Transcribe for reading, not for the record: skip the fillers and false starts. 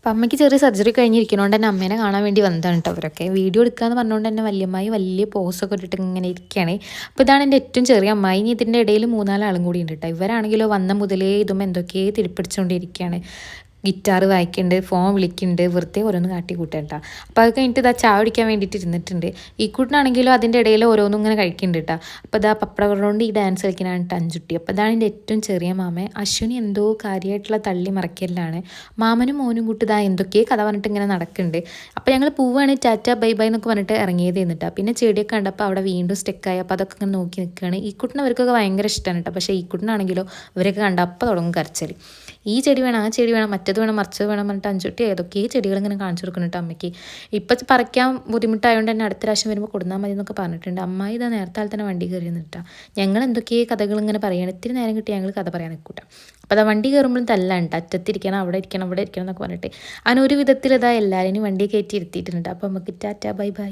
അപ്പം അമ്മയ്ക്ക് ചെറിയ സർജറി കഴിഞ്ഞിരിക്കണോണ്ട് തന്നെ അമ്മേനെ കാണാൻ വേണ്ടി വന്നതാണ് കേട്ടോ അവരൊക്കെ. വീഡിയോ എടുക്കാമെന്ന് പറഞ്ഞുകൊണ്ട് തന്നെ വല്യമ്മായി വലിയ പോസൊക്കെ ഇട്ടിട്ട് ഇങ്ങനെ ഇരിക്കുകയാണ്. അപ്പോൾ ഇതാണ് എൻ്റെ ഏറ്റവും ചെറിയ അമ്മായി. ഇനി ഇതിൻ്റെ ഇടയിൽ 3-4 ആളും കൂടി ഉണ്ട് കേട്ടോ. ഇവരാണെങ്കിലോ വന്ന മുതലേ ഇതും എന്തൊക്കെയോ തിരിപ്പിടിച്ചുകൊണ്ടിരിക്കുകയാണ്. ഗിറ്റാർ വായിക്കുന്നുണ്ട്, ഫോൺ വിളിക്കുന്നുണ്ട്, വെറുതെ ഓരോന്ന് കാട്ടി കൂട്ടേട്ടാ. അപ്പോൾ അത് കഴിഞ്ഞിട്ട് ഇതാ ചായ കുടിക്കാൻ വേണ്ടിയിട്ട് ഇരുന്നിട്ടുണ്ട്. ഈ കൂട്ടിനാണെങ്കിലും അതിൻ്റെ ഇടയിൽ ഓരോന്നും ഇങ്ങനെ കഴിക്കുന്നുണ്ട് കേട്ടോ. അപ്പോൾ ഇതാ പപ്പടവറുകൊണ്ട് ഈ ഡാൻസ് കളിക്കാനാണ് അഞ്ചുട്ടി. അപ്പോൾ ഇതാണ് എൻ്റെ ഏറ്റവും ചെറിയ മാമൻ. അശ്വിനി എന്തോ കാര്യമായിട്ടുള്ള തള്ളി മറക്കലാണ്. മാമനും മോനും കൂട്ടി ഇതാ എന്തൊക്കെയോ കഥ പറഞ്ഞിട്ട് ഇങ്ങനെ നടക്കുന്നുണ്ട്. അപ്പോൾ ഞങ്ങൾ പോവുകയാണ്, ടാറ്റ ബൈ ബൈ എന്നൊക്കെ പറഞ്ഞിട്ട് ഇറങ്ങിയത് എന്നിട്ടാ. പിന്നെ ചെടിയൊക്കെ കണ്ടപ്പോൾ അവിടെ വീണ്ടും സ്റ്റെക്കായി. അപ്പോൾ അതൊക്കെ ഇങ്ങനെ നോക്കി നിൽക്കുകയാണ്. ഈ കുട്ടിന് അവർക്കൊക്കെ ഭയങ്കര ഇഷ്ടമാണ് കേട്ടോ. പക്ഷേ ഈ കുട്ടിനാണെങ്കിലോ ഇവരൊക്കെ കണ്ടപ്പോൾ തുടങ്ങും കരച്ചൽ. ഈ ചെടി വേണം, ആ ചെടി വേണം, മറ്റത് വേണം, മറിച്ചത് വേണം പറഞ്ഞിട്ട് അഞ്ചുട്ടി ഏതൊക്കെ ചെടികൾ ഇങ്ങനെ കാണിച്ചു കൊടുക്കുന്നുണ്ട് അമ്മയ്ക്ക്. ഇപ്പം പറിക്കാൻ ബുദ്ധിമുട്ടായതുകൊണ്ട് തന്നെ അടുത്ത പ്രാവശ്യം വരുമ്പോൾ കൊടുന്നാൽ മതി എന്നൊക്കെ പറഞ്ഞിട്ടുണ്ട്. അമ്മായി ഇതാ നേരത്തെ തന്നെ വണ്ടി കയറി നിന്നിട്ടാ. ഞങ്ങൾ എന്തൊക്കെയോ കഥകൾ ഇങ്ങനെ പറയണം. ഇത്തിരി നേരം കിട്ടി ഞങ്ങൾ കഥ പറയാൻ നിൽക്കൂട്ടാ. അപ്പോൾ അതാ വണ്ടി കയറുമ്പോഴും തല്ലാണ്, അറ്റത്തിരിക്കണം, അവിടെ ഇരിക്കണം, ഇവിടെ ഇരിക്കണം എന്നൊക്കെ പറഞ്ഞിട്ട് അങ്ങനെ ഒരു വിധത്തിൽ ഇതാ എല്ലാവരും വണ്ടി കയറ്റി ഇരുത്തിയിട്ടുണ്ട്. അപ്പോൾ നമുക്ക് ടാറ്റ ബൈ ബൈ.